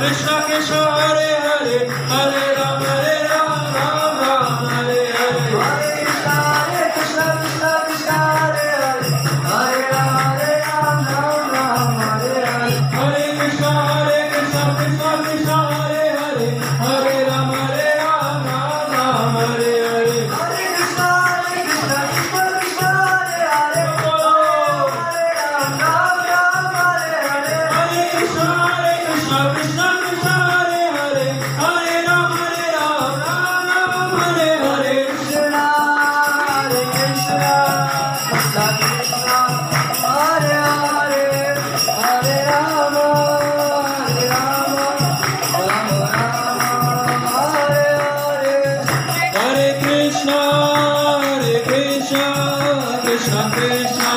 Krishna Krishna Hare Hare Hare Ram Ram Ram Hare Hare Hare Krishna Krishna Krishna Hare Hare Hare Ram Ram Ram Hare Hare Hare Krishna Krishna Krishna Hare Hare Hare Ram Ram Hare Hare Hare Krishna Krishna Krishna Hare Hare Hare Ram Ram Hare Hare Hare Krishna Krishna Krishna Hare Hare Hare Ram Ram Hare Hare Krishna Hare Krishna Krishna Krishna Hare Hare Hare Rama Hare Rama Rama Rama Hare Hare Hare Krishna Krishna Krishna